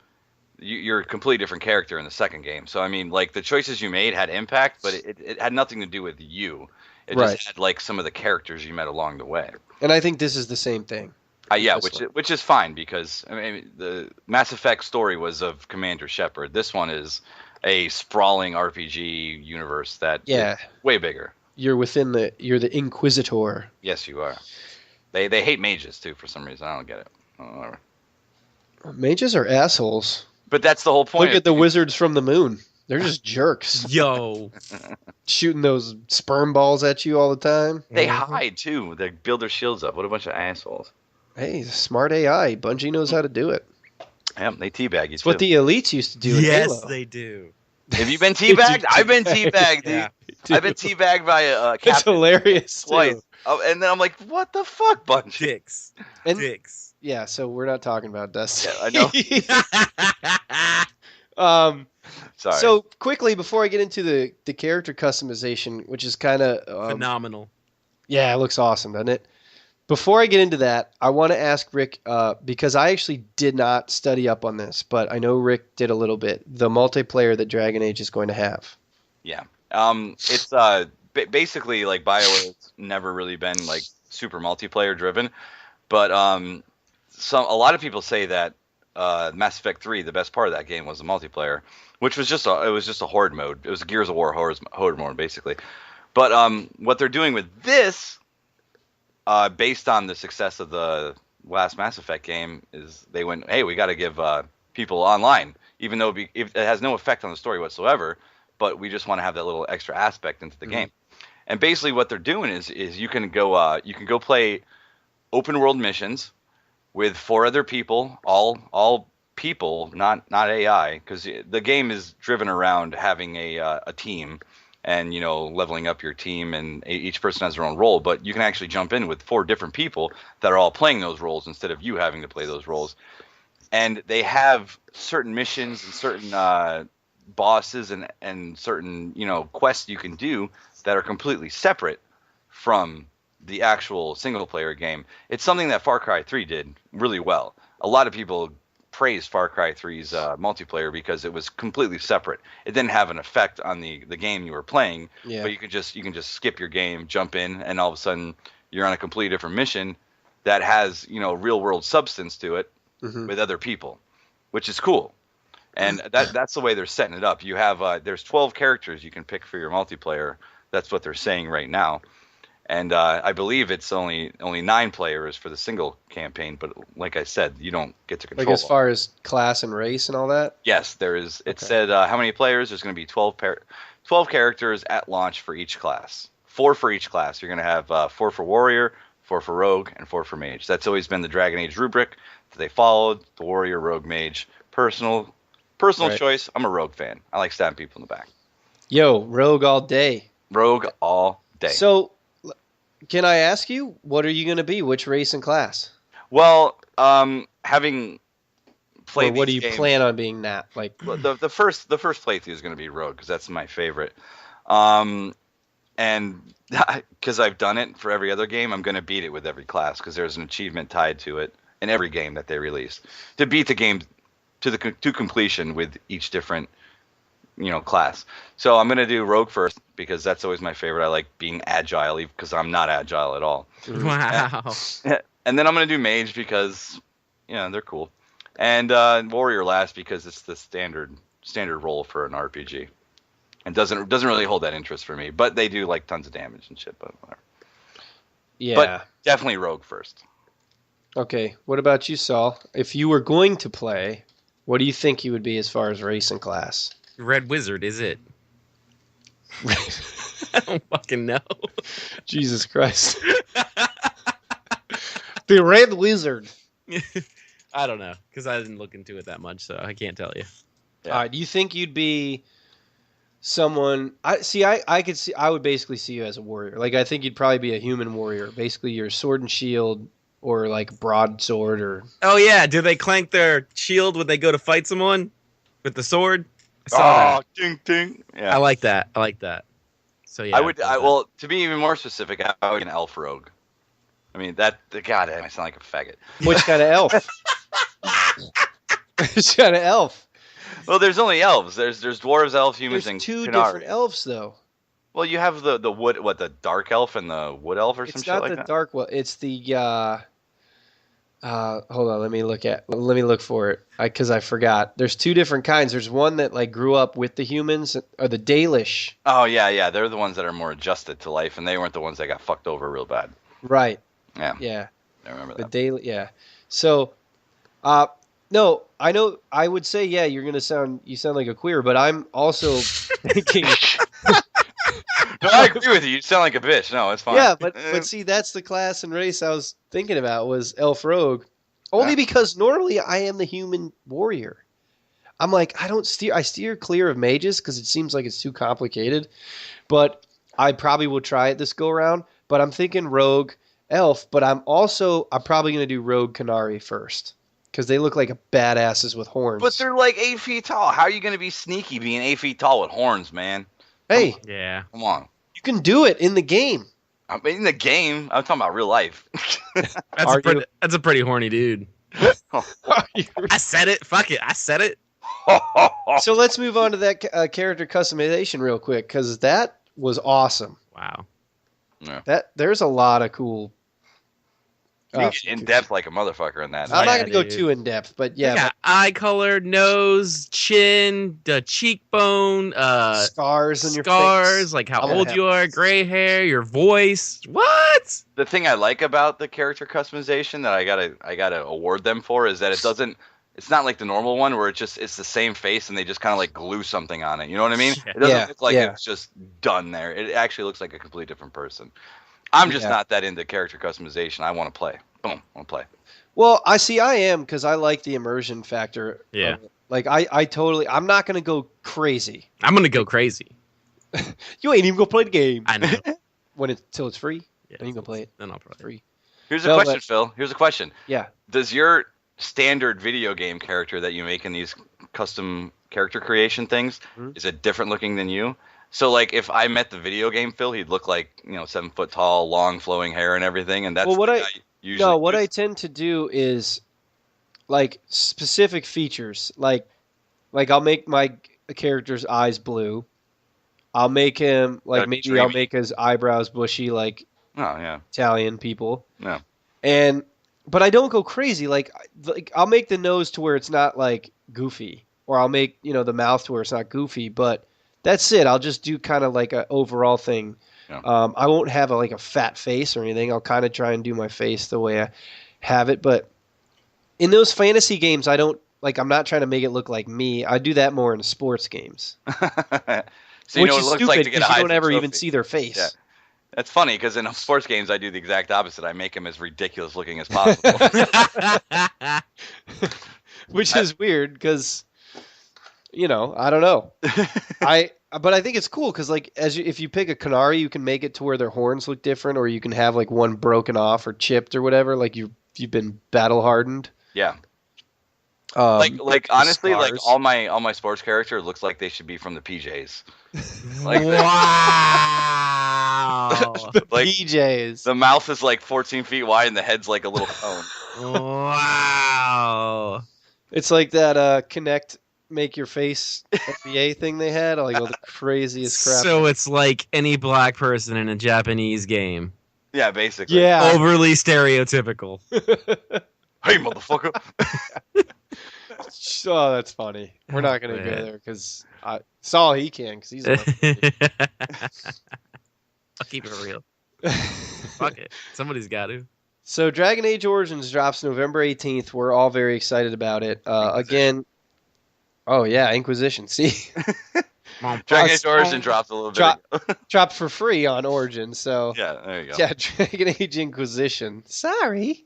you're a completely different character in the second game. So I mean, like the choices you made had impact, but it had nothing to do with you. It just had like some of the characters you met along the way. And I think this is the same thing. Yeah, which is fine because I mean the Mass Effect story was of Commander Shepard. This one is a sprawling RPG universe that is way bigger. You're the Inquisitor. Yes, you are. They hate mages too for some reason. I don't get it. Whatever. Mages are assholes. But that's the whole point. Look at the wizards from the moon. They're just jerks. Yo. Shooting those sperm balls at you all the time. They hide too. They build their shields up. What a bunch of assholes. Hey, smart AI. Bungie knows how to do it. Yeah, they teabag you It's too. what the elites used to do in Halo. Yes, they do. Have you been teabagged? I've been teabagged, dude. Yeah, I've been teabagged by a captain. It's hilarious. Twice. Too. Oh, and then I'm like, what the fuck, Bungie? Dicks. And- Dicks. Yeah, so we're not talking about Destiny. Yeah, I know. Sorry. So quickly before I get into the character customization, which is kind of Phenomenal. Yeah, it looks awesome, doesn't it? Before I get into that, I want to ask Rick because I actually did not study up on this, but I know Rick did a little bit. The multiplayer that Dragon Age is going to have. Yeah. It's basically like BioWare's never really been like super multiplayer driven, but a lot of people say that Mass Effect 3, the best part of that game was the multiplayer, which was just a horde mode. It was a Gears of War horde mode basically. But what they're doing with this, based on the success of the last Mass Effect game, is they went, hey, we got to give people online, even though it has no effect on the story whatsoever, but we just want to have that little extra aspect into the game. And basically, what they're doing is you can go play open world missions with 4 other people, all people, not AI, because the game is driven around having a team. And, leveling up your team, and each person has their own role. But you can actually jump in with 4 different people that are all playing those roles instead of you having to play those roles. And they have certain missions and certain bosses and certain, quests you can do that are completely separate from the actual single-player game. It's something that Far Cry 3 did really well. A lot of people praised Far Cry 3's multiplayer because it was completely separate. It didn't have an effect on the game you were playing, but you can just skip your game, jump in, and all of a sudden you're on a completely different mission that has real world substance to it with other people, which is cool. And that's the way they're setting it up. You have there's 12 characters you can pick for your multiplayer. That's what they're saying right now. And I believe it's only 9 players for the single campaign, but like I said, you don't get to control. Like as far as class and race and all that? Yes, there is. It said how many players? There's going to be 12 characters at launch for each class. 4 for each class. You're going to have 4 for warrior, 4 for rogue, and 4 for mage. That's always been the Dragon Age rubric that they followed. The warrior, rogue, mage. Personal Right. choice. I'm a rogue fan. I like stabbing people in the back. Yo, rogue all day. Rogue all day. So, can I ask you, what are you going to be? Which race and class? Well, having played Or what do these you games, plan on being that? Like, the first playthrough is going to be rogue because that's my favorite. And because I've done it for every other game, I'm going to beat it with every class because there's an achievement tied to it in every game that they release to beat the game to completion with each different class. So I'm going to do rogue first because that's always my favorite. I like being agile because I'm not agile at all. Wow. And then I'm going to do mage because they're cool. And warrior last because it's the standard role for an RPG. And doesn't really hold that interest for me, but they do like tons of damage and shit, but whatever. yeah. But definitely rogue first. Okay. What about you, Saul? If you were going to play, what do you think you would be as far as race and class? Red Wizard, is it? I don't fucking know. Jesus Christ. The Red Wizard. I don't know, because I didn't look into it that much, so I can't tell you. Yeah. All right. Do you think you'd be someone? I would basically see you as a warrior. Like, I think you'd probably be a human warrior. Basically, your sword and shield, or like broadsword, or Oh yeah, do they clank their shield when they go to fight someone with the sword? I saw that. Ding ding. Yeah. I like that. So yeah, Well, to be even more specific, I would be an elf rogue. I mean God, I sound like a faggot. which kind of elf? Which kind of elf? Well, there's only elves. There's dwarves, elves, humans, There's and two Qunari. different elves, though. Well, you have the wood, the dark elf and the wood elf or some It's shit not like the that. dark one. It's the hold on, let me look for it because I forgot. There's two different kinds. There's one that like grew up with the humans, or the Dalish. Oh yeah, they're the ones that are more adjusted to life, and they weren't the ones that got fucked over real bad. Right. Yeah, Yeah. I remember The that. Dalish. Yeah. So, no, I know. I would say, yeah, you sound like a queer, but I'm also thinking. No, I agree with you. You sound like a bitch. No, it's fine. Yeah, but see, that's the class and race I was thinking about was elf rogue, only because normally I am the human warrior. I'm like, I steer clear of mages because it seems like it's too complicated, but I probably will try it this go around. But I'm thinking rogue elf, but I'm probably gonna do rogue Qunari first because they look like badasses with horns. But they're like 8 feet tall. How are you going to be sneaky being 8 feet tall with horns, man? Hey, yeah. Come on. you can do it in the game. I mean, in the game, I'm talking about real life. That's a pretty horny dude. I said it. Fuck it. I said it. So let's move on to that character customization real quick because that was awesome. Wow. Yeah. There's a lot of cool. You can get in depth like a motherfucker in that. I'm not Yeah, going to go dude. too in depth, but Yeah. yeah, Eye color, nose, chin, the cheekbone, scars on your scars, face. like how I'm gonna old have you are, gray hair, your voice. What? The thing I like about the character customization that I gotta award them for is that it's not like the normal one where it's the same face and they just kind of like glue something on it. You know what I mean? It doesn't Yeah, look like yeah. it's just done there. It actually looks like a completely different person. I'm just Yeah. not that into character customization. I want to play. Boom, I want to play. Well, I am because I like the immersion factor. Yeah. of it. Like I'm not going to go crazy. I'm gonna go crazy. You ain't even going to play the game I know. till it's free. Yeah, Then you can play it Then I'll probably. free. Here's No, a question, but- Phil. Here's a question. Yeah. Does your standard video game character that you make in these custom character creation things Mhm. is it different looking than you? So like if I met the video game Phil, he'd look like 7 foot tall, long flowing hair and everything, and that's Well, what the I- guy usually. No, what I use. tend to do is like specific features. Like I'll make my character's eyes blue. I'll make him like Gotta be maybe I'll dreamy. make his eyebrows bushy like Oh yeah. Italian people. No. But I don't go crazy. Like I'll make the nose to where it's not like goofy, or I'll make the mouth to where it's not goofy. But that's it. I'll just do kind of like an overall thing. Yeah. I won't have a fat face or anything. I'll kind of try and do my face the way I have it. But in those fantasy games, I don't like. I'm not trying to make it look like me. I do that more in sports games, So you which know what is it looks stupid like to get a because you don't Heisman ever even trophy. see their face. Yeah. That's funny because in sports games I do the exact opposite. I make him as ridiculous looking as possible. Which is weird because, I don't know. But I think it's cool because like if you pick a Canary, you can make it to where their horns look different, or you can have like one broken off or chipped or whatever. Like you've been battle hardened. Yeah. Like Honestly, like scars. all my sports characters looks like they should be from the PJs. Like Wow. like PJs. the mouth is like 14 feet wide and the head's like a little cone. Wow. It's like that Connect Make Your Face NBA thing they had. Like all the craziest crap. So it's like any black person in a Japanese game. Yeah, basically. Yeah. Overly stereotypical. Hey, motherfucker. Oh, that's funny. We're not going to go there because Saul, he can because he's. I'll keep it real. Fuck it. Somebody's got to. So Dragon Age Origins drops November 18th. We're all very excited about it. Again, oh yeah, Inquisition. See, Dragon Age Origins dropped a little bit. Dropped for free on Origin. So yeah, there you go. Yeah, Dragon Age Inquisition. Sorry.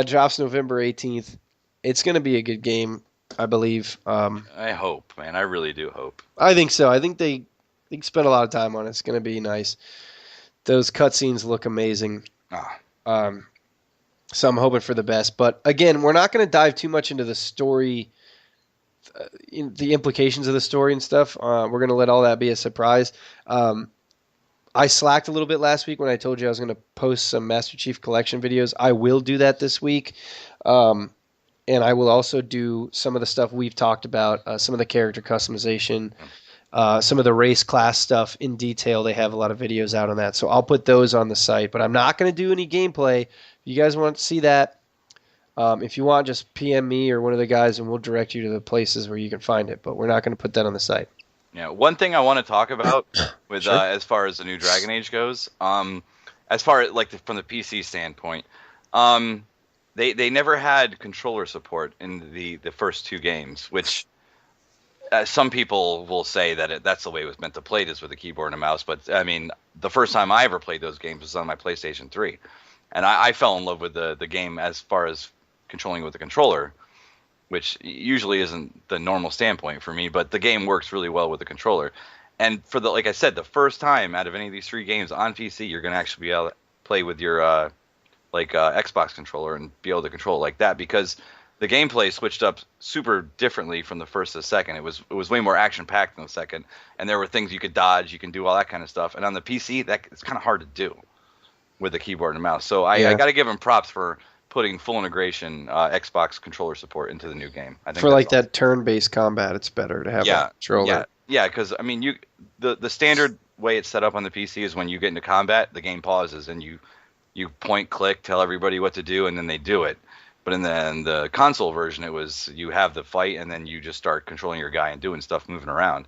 Drops November 18th. It's going to be a good game, I believe. I hope, man. I really do hope. I think so. I think they spent a lot of time on it. It's going to be nice. Those cutscenes look amazing. So I'm hoping for the best. But again, we're not going to dive too much into the story, the implications of the story and stuff. We're going to let all that be a surprise. I slacked a little bit last week when I told you I was going to post some Master Chief Collection videos. I will do that this week. And I will also do some of the stuff we've talked about, some of the character customization, some of the race class stuff in detail. They have a lot of videos out on that. So I'll put those on the site. But I'm not going to do any gameplay. If you guys want to see that, if you want, just PM me or one of the guys, and we'll direct you to the places where you can find it. But we're not going to put that on the site. Yeah, one thing I want to talk about with Sure. As far as the new Dragon Age goes, as far as from the PC standpoint, they never had controller support in the first two games, which some people will say that that's the way it was meant to play, is with a keyboard and a mouse. But I mean, the first time I ever played those games was on my PlayStation 3, and I fell in love with the game as far as controlling with the controller, which usually isn't the normal standpoint for me, but the game works really well with the controller. And for like I said, the first time out of any of these three games on PC, you're going to actually be able to play with your Xbox controller and be able to control it like that, because the gameplay switched up super differently from the first to the second. It was way more action packed than the second, and there were things you could dodge, you can do all that kind of stuff. And on the PC, it's kind of hard to do with the keyboard and mouse. So I got to give them props for putting full integration Xbox controller support into the new game. I think For like that turn-based combat, it's better to have a controller. Yeah, because I mean, the standard way it's set up on the PC is when you get into combat, the game pauses and you point, click, tell everybody what to do, and then they do it. But in the console version, it was you have the fight, and then you just start controlling your guy and doing stuff, moving around.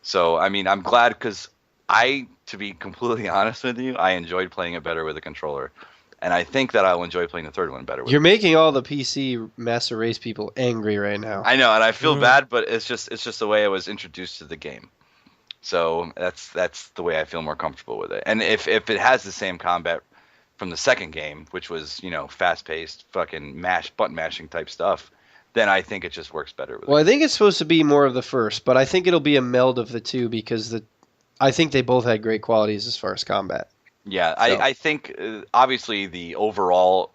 So, I mean, I'm glad because to be completely honest with you, I enjoyed playing it better with a controller. And I think that I'll enjoy playing the third one better. You're making all the PC Master Race people angry right now. I know, and I feel bad, but it's just the way I was introduced to the game. So that's the way I feel more comfortable with it. And if it has the same combat from the second game, which was fast-paced, fucking button mashing type stuff, then I think it just works better with it. Well, I think it's supposed to be more of the first, but I think it'll be a meld of the two because I think they both had great qualities as far as combat. Yeah, So. I think obviously the overall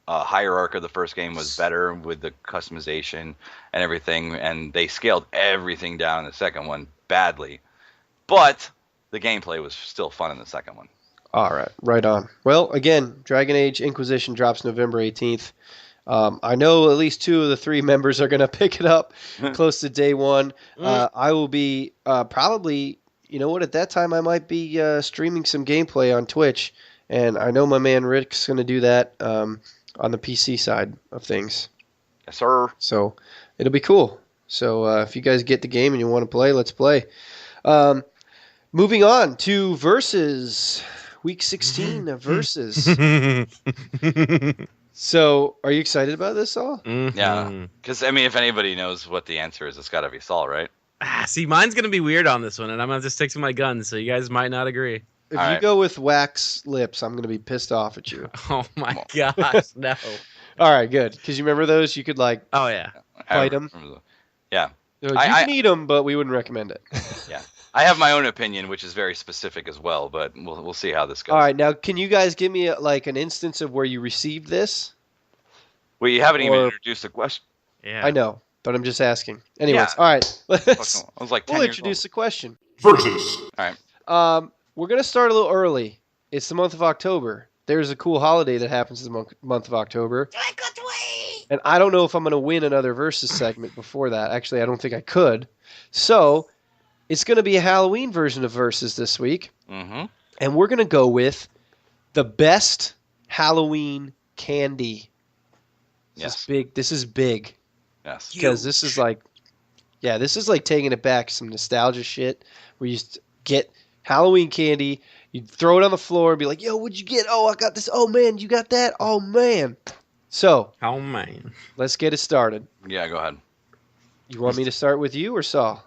hierarchy of the first game was better with the customization and everything, and they scaled everything down in the second one badly. But the gameplay was still fun in the second one. All right, right on. Well, again, Dragon Age Inquisition drops November 18th. I know at least 2 of the 3 members are going to pick it up close to day one. I will be probably... You know what? At that time, I might be streaming some gameplay on Twitch, and I know my man Rick's going to do that on the PC side of things. Yes, sir. So it'll be cool. So if you guys get the game and you want to play, let's play. Moving on to Versus. Week 16 of Versus. So are you excited about this, Saul? Yeah. Because, I mean, if anybody knows what the answer is, it's got to be Saul, right? See, mine's going to be weird on this one, and I'm going to just stick to my guns, so you guys might not agree. If All you right. go with wax lips, I'm gonna be pissed off at you. Oh my gosh, no. All right, good. Because you remember those? You could like Oh yeah. bite 'em? Yeah. you I- can eat them, but we wouldn't recommend it. Yeah. I have my own opinion, which is very specific as well, but we'll see how this goes. All right, now can you guys give me like an instance of where you received this? Well, you haven't even Or- introduced the question. Yeah. I know, but I'm just asking. Anyways, Yeah. all right, let's. I was like 10 We'll years introduce the question. Versus. old. All right. We're gonna start a little early. It's the month of October. There's a cool holiday that happens in the month of October. And I don't know if I'm gonna win another versus segment before that. Actually, I don't think I could. So it's gonna be a Halloween version of versus this week, Mm-hmm. and we're gonna go with the best Halloween candy. Yes. This is big. Yes. Because this is like, yeah, this is like taking it back, some nostalgia shit. Where you used to get Halloween candy, you'd throw it on the floor and be like, "Yo, what'd you get? Oh, I got this. Oh man, you got that? Oh man." So Oh man. let's get it started. Yeah, go ahead. You want me to start with you or Saul?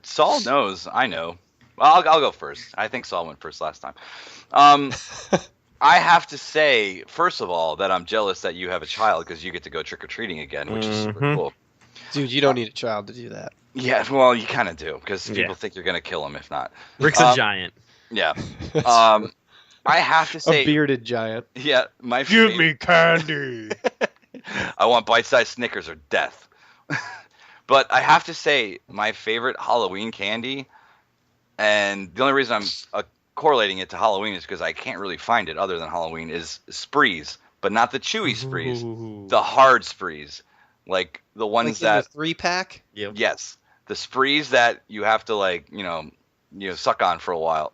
Saul knows. I know. Well, I'll go first. I think Saul went first last time. I have to say, first of all, that I'm jealous that you have a child because you get to go trick or treating again, which is super Mhm. cool. Dude, you don't need a child to do that. Yeah, well, you kind of do because people Yeah. think you're gonna kill him if not. Rick's a giant. Yeah. I have to A say, bearded giant. yeah, my Give favorite- me candy. I want bite-sized Snickers or death. But I have to say, my favorite Halloween candy, and the only reason I'm correlating it to Halloween is because I can't really find it other than Halloween, is Sprees, but not the chewy Sprees, the hard Sprees, like the Like ones in that, the 3-pack? Yep. yes, the Sprees that you have to like, suck on for a while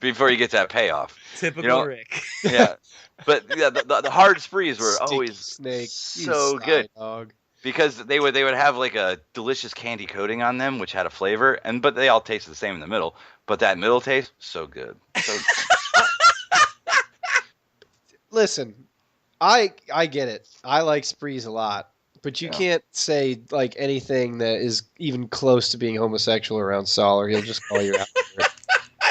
before you get that payoff. Typical You know- Rick. Yeah, but yeah, the hard Sprees were Sticky always snake. You so sly good. dog. because they would have like a delicious candy coating on them, which had a flavor, but they all tasted the same in the middle. But that middle taste, so good. So Listen, I get it. I like Sprees a lot, but you Yeah. can't say like anything that is even close to being homosexual around Saul, or he'll just call you out. For it.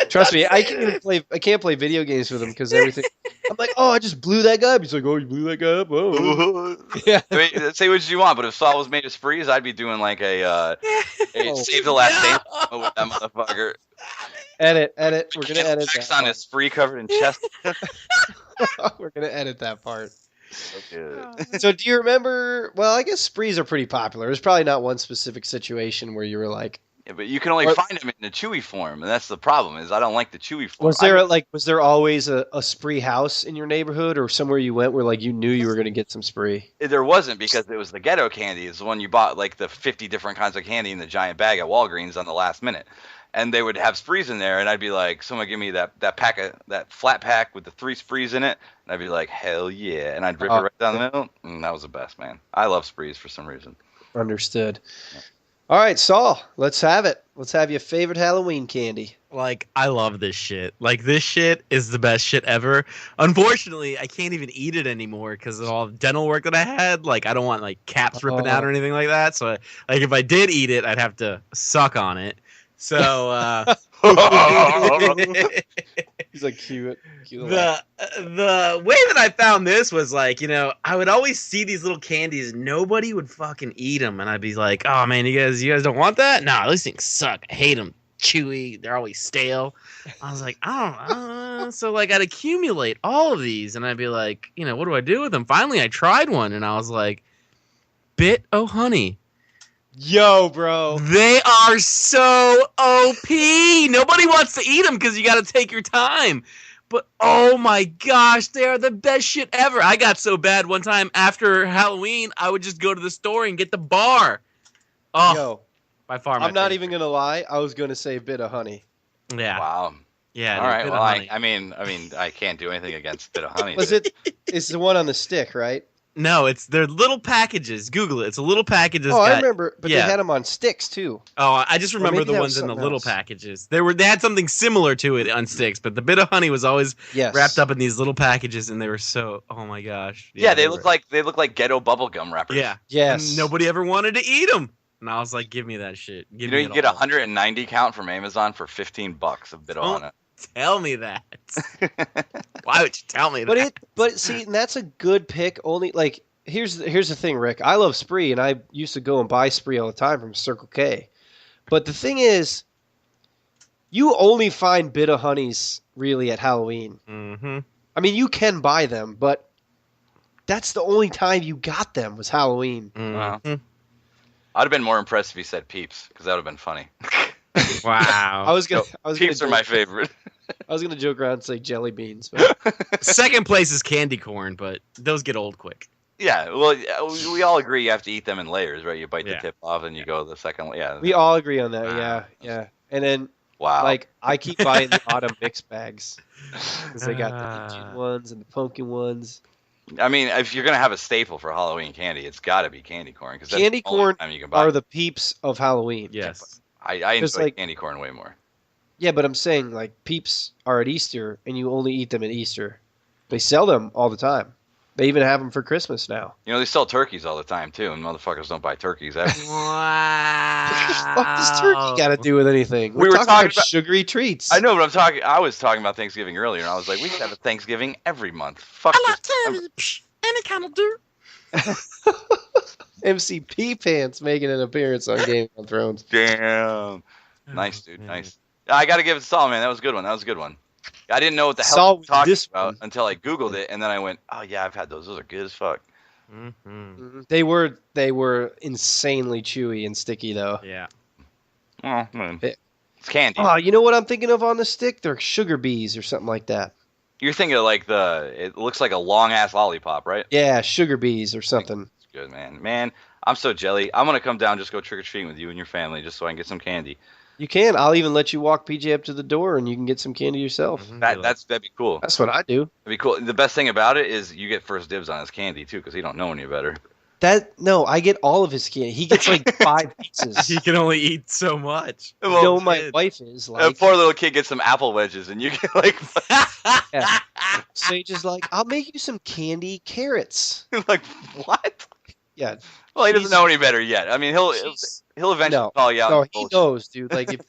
Trust me, I can't play video games with him because everything. I'm like, oh, I just blew that guy up. He's like, oh, you blew that guy up. Oh, yeah. I mean, say what you want, but if Saul was made of Sprees, I'd be doing like a Oh. Save the Last Stand with that motherfucker. Edit. We're gonna edit Text that. on his Spree covered in chest. Part. We're gonna edit that part. So good. So do you remember? Well, I guess Sprees are pretty popular. There's probably not one specific situation where you were like, Yeah, but you can only Or- find them in the chewy form, and that's the problem. Is I don't like the chewy form. was there always a Spree house in your neighborhood or somewhere you went where like you knew you were gonna get some Spree? There wasn't, because it was the ghetto candy. It's the one you bought like the 50 different kinds of candy in the giant bag at Walgreens on the last minute. And they would have Sprees in there, and I'd be like, someone give me that flat pack with the 3 Sprees in it, and I'd be like, hell yeah, and I'd rip it right down the middle. And that was the best, man. I love Sprees for some reason. Understood. All right, Saul, let's have it. Let's have your favorite Halloween candy. Like, I love this shit. Like, this shit is the best shit ever. Unfortunately, I can't even eat it anymore because of all the dental work that I had. Like, I don't want, like, caps ripping out or anything like that. So, like, if I did eat it, I'd have to suck on it. So, He's like cute. the way that I found this was like, I would always see these little candies. Nobody would fucking eat them, and I'd be like, "Oh man, you guys don't want that? Nah, these things suck. I hate them. Chewy. They're always stale." I was like, "Oh." So like, I'd accumulate all of these, and I'd be like, what do I do with them? Finally, I tried one, and I was like, "Bit o' honey." Yo, bro. They are so OP. Nobody wants to eat them because you got to take your time. But oh my gosh, they are the best shit ever. I got so bad one time after Halloween, I would just go to the store and get the bar. Oh, Yo, by far my I'm not favorite. even gonna lie. I was gonna say bit of honey. Yeah. Wow. Yeah. All right. Bit of Well, honey. I mean, I can't do anything against bit of honey. Was it? It's the one on the stick, right? No, they're little packages. Google it. It's a little package. Oh, I remember. But yeah. they had them on sticks too. Oh, I just remember maybe the that ones was in the something little else. packages. They had something similar to it on sticks, but the bit of honey was always Yes. wrapped up in these little packages, and they were so. Oh my gosh. Yeah, they they look were. like ghetto bubblegum wrappers. Yeah. Yes. And nobody ever wanted to eat them. and I was like, "Give me that shit." Give You know, me you it can get a all. 190 count from Amazon for $15 a bit on it. Tell me that. Why would you tell me that? But see, and that's a good pick. Only like here's the thing, Rick. I love Spree, and I used to go and buy Spree all the time from Circle K. But the thing is, you only find Bit of Honeys really at Halloween. Mm-hmm. I mean, you can buy them, but that's the only time you got them was Halloween. Mm-hmm. I'd have been more impressed if he said Peeps, because that would have been funny. Wow. I was gonna Peeps are my favorite. I was gonna joke around and say jelly beans, but Second place is candy corn, but those get old quick. Yeah, well, we all agree you have to eat them in layers, right? You bite the Yeah. tip off and you go the second. Yeah. we all agree on that. Wow. Yeah. And then Wow. like I keep buying the autumn mix bags because they got the Indian ones and the pumpkin ones. I mean, if you're gonna have a staple for Halloween candy, it's got to be candy corn, because that's Candy the only corn time you can buy. Are the Peeps of Halloween? Yes. I Just enjoy like- candy corn way more. Yeah, but I'm saying like Peeps are at Easter, and you only eat them at Easter. They sell them all the time. They even have them for Christmas now. You know, they sell turkeys all the time too, and motherfuckers don't buy turkeys ever. Wow. What does turkey got to do with anything? We We're were talking about talking sugary treats. I know, but I was talking about Thanksgiving earlier, and I was like, we should have a Thanksgiving every month. Fuck I this. like turkey. Psh, any kind of do. MCP Pants making an appearance on Game of Thrones. Damn. Nice, dude. man. Nice. I got to give it to Saul, man. That was a good one. That was a good one. I didn't know what the hell Saul I was with talking this about one. until I Googled it, and then I went, oh, yeah, I've had those. Those are good as fuck. Mm-hmm. They were insanely chewy and sticky though. Yeah. Well, man, It- it's candy. Oh, you know what I'm thinking of on the stick? They're sugar bees or something like that. You're thinking of like it looks like a long ass lollipop, right? Yeah, sugar bees or something. It's good, man. Man, I'm so jelly. I'm gonna come down, just go trick or treating with you and your family, just so I can get some candy. You can. I'll even let you walk PJ up to the door and you can get some candy yourself. Mhm. That'd be cool. That's what I do. That'd be cool. The best thing about it is you get first dibs on his candy too, because he don't know any better. No, I get all of his candy. He gets like 5 pieces. He can only eat so much. You know, my kid. wife is A like, poor little kid gets some apple wedges, and you get like, Yeah. so he's just like, I'll make you some candy carrots. like what? Yeah. Well, he doesn't She's- know any better yet. I mean, he'll eventually No. call you out. No, and he bullshit. knows, dude. Like if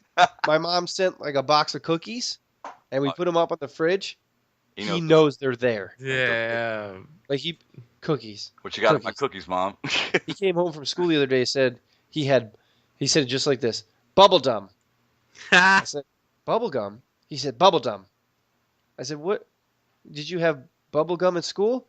my mom sent like a box of cookies and we put them up on the fridge, he knows they're there. Yeah. Like cookies. What you got in my cookies, Mom? He came home from school the other day. Said he said it just like this. Bubble gum. I said bubble gum. He said bubble gum. I said what? Did you have bubble gum at school?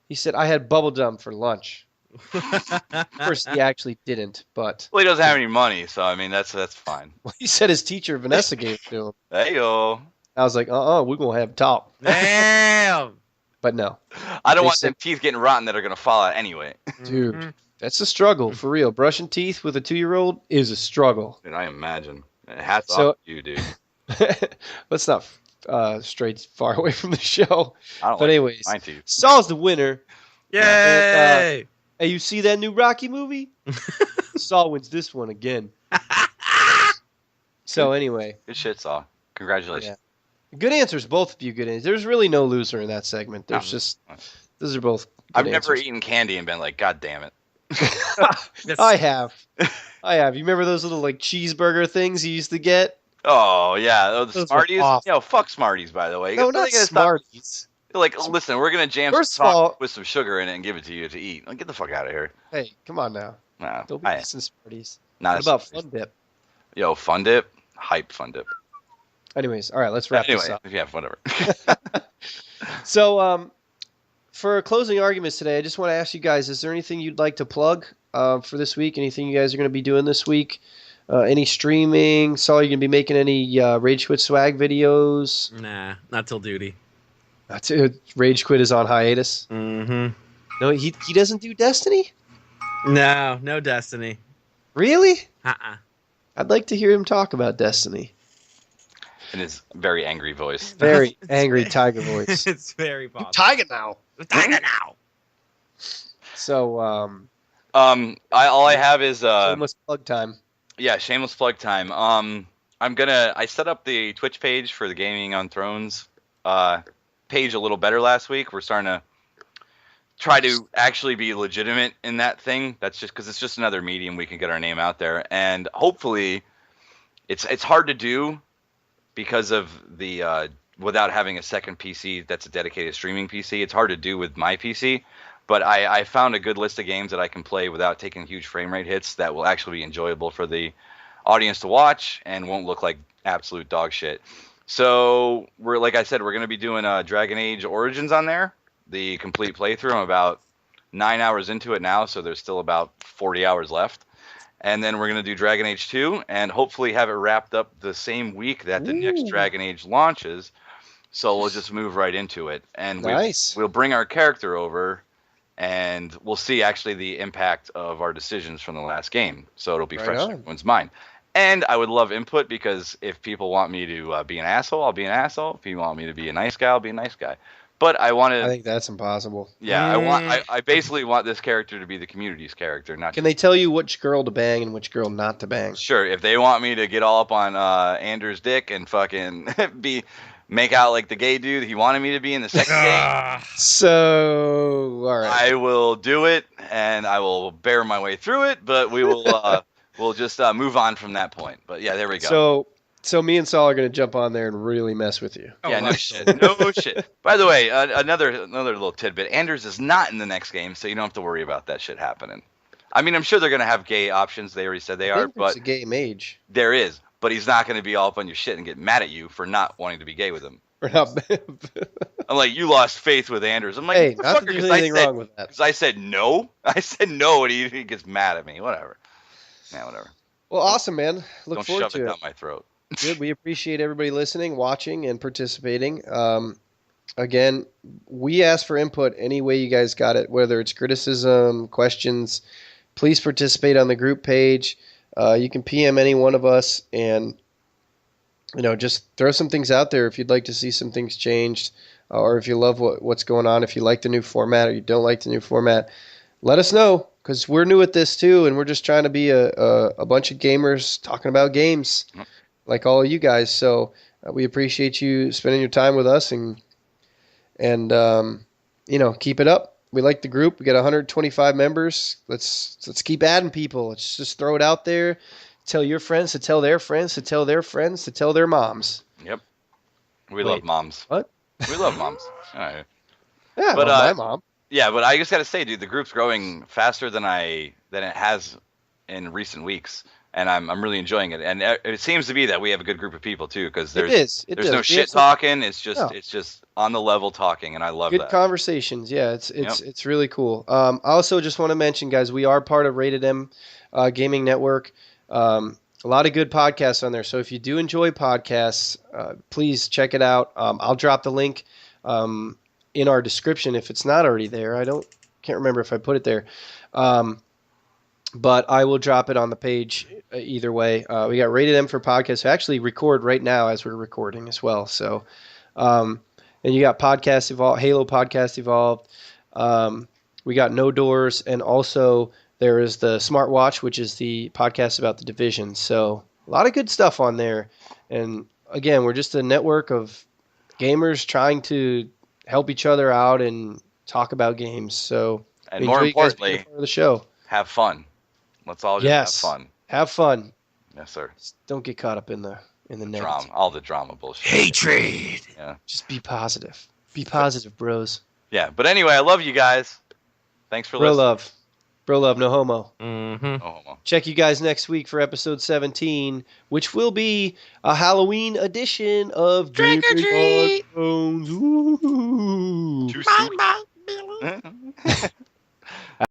He said I had bubble gum for lunch. Of course, he actually didn't, but Well, he doesn't have any money, so I mean that's fine. he said his teacher Vanessa gave it to him. Hey yo, I was like, we're gonna have talk. Damn. But no, I don't They want said- them teeth getting rotten that are gonna fall out anyway. dude, Mhm. that's a struggle for real. Brushing teeth with a 2-year-old is a struggle. Dude, I imagine. Hats So- off to you, dude. Let's not stray far away from the show. I don't But like anyways, my teeth. Saul's the winner. Yay. Hey, you see that new Rocky movie? Saul wins this one again. So anyway, Good shit, Saul. Congratulations. good answers, both of you. Good answers. There's really no loser in that segment. There's just those are both. Good I've never answers. eaten candy and been like, God damn it. Yes. I have. You remember those little like cheeseburger things you used to get? Oh yeah, the Those were Smarties. awful. Yo, fuck Smarties, by the way. No, When are not they gonna stop- Smarties. Like, listen, we're gonna jam First some of all- chocolate with some sugar in it and give it to you to eat. Like, get the fuck out of here. Hey, come on now. Nah, Don't be missing Smarties. not What about Fun Dip? Yo, Fun Dip, hype Fun Dip. Anyways, all right, let's wrap Anyway, this up. yeah, whatever. So, for closing arguments today, I just want to ask you guys: is there anything you'd like to plug for this week? Anything you guys are going to be doing this week? Any streaming? Saw you going to be making any Rage Quit swag videos? Nah, not till duty. That's it. Rage Quit is on hiatus. Mm-hmm. No, he doesn't do Destiny. No Destiny. Really? Uh-uh. I'd like to hear him talk about Destiny. In his very angry voice. Very angry tiger voice. It's very possible. Tiger now. Tiger now. So, All I have is shameless plug time. yeah, shameless plug time. I set up the Twitch page for the Gaming on Thrones page a little better last week. We're starting to try to actually be legitimate in that thing. That's just because it's just another medium we can get our name out there, and hopefully, it's hard to do because of the without having a second PC that's a dedicated streaming PC. It's hard to do with my PC, but I found a good list of games that I can play without taking huge frame rate hits that will actually be enjoyable for the audience to watch and won't look like absolute dog shit. So like I said, we're going to be doing Dragon Age Origins on there, the complete playthrough. I'm about 9 hours into it now, so there's still about 40 hours left. And then we're going to do Dragon Age 2 and hopefully have it wrapped up the same week that the next Dragon Age launches. So we'll just move right into it. And we'll bring our character over and we'll see actually the impact of our decisions from the last game. So it'll be fresh in everyone's mind. And I would love input because if people want me to be an asshole, I'll be an asshole. If people want me to be a nice guy, I'll be a nice guy. But I think that's impossible. Yeah, I basically want this character to be the community's character. Not. Can they tell you which girl to bang and which girl not to bang? Sure. If they want me to get all up on Anders' dick and fucking make out like the gay dude he wanted me to be in the second game. So, all right. I will do it, and I will bear my way through it, but we will we'll just move on from that point. But yeah, there we go. So me and Saul are going to jump on there and really mess with you. Yeah, no shit. No shit. By the way, another little tidbit. Anders is not in the next game, so you don't have to worry about that shit happening. I mean, I'm sure they're going to have gay options. They already said they are, but it's a gay mage. There is, but he's not going to be all up on your shit and get mad at you for not wanting to be gay with him. I'm like, you lost faith with Anders. I'm like, hey, not that there's anything wrong with that. Because I said no. I said no, and he gets mad at me. Whatever. Yeah, whatever. Well, awesome, man. Look forward to it. Don't shove it down my throat. Good. We appreciate everybody listening, watching, and participating. Again, we ask for input any way you guys got it, whether it's criticism, questions. Please participate on the group page. You can PM any one of us and, just throw some things out there if you'd like to see some things changed or if you love what's going on, if you like the new format or you don't like the new format. Let us know because we're new at this too, and we're just trying to be a bunch of gamers talking about games. Like all of you guys, so we appreciate you spending your time with us, and keep it up. We like the group. We got 125 members. Let's keep adding people. Let's just throw it out there. Tell your friends to tell their friends to tell their friends to tell their moms. Yep, we love moms. What? We love moms. All right. Yeah, but my mom. Yeah, but I just got to say, dude, the group's growing faster than it has in recent weeks. And I'm really enjoying it, and it seems to be that we have a good group of people too, because there's no shit talking. It's just on the level talking, and I love that. Good conversations, yeah. It's really cool. I also just want to mention, guys, we are part of Rated M Gaming Network. A lot of good podcasts on there. So if you do enjoy podcasts, please check it out. I'll drop the link in our description if it's not already there. Can't remember if I put it there. But I will drop it on the page either way. We got Rated M for podcasts. We actually record right now as we're recording as well. So, and you got Podcast Evolved, Halo Podcast Evolved. We got No Doors, and also there is the Smartwatch, which is the podcast about the Division. So a lot of good stuff on there. And again, we're just a network of gamers trying to help each other out and talk about games. So, and more importantly, part of the show, have fun. Let's all just have fun. Have fun. Yes, sir. Just don't get caught up in the negative. Drama, all the drama bullshit. Hatred. Yeah. Just be positive. Be positive, bros. Yeah, but anyway, I love you guys. Thanks for listening. Bro love, no homo. Mm-hmm. No homo. Check you guys next week for episode 17, which will be a Halloween edition of Trick or Treat. Ooh. Too sweet.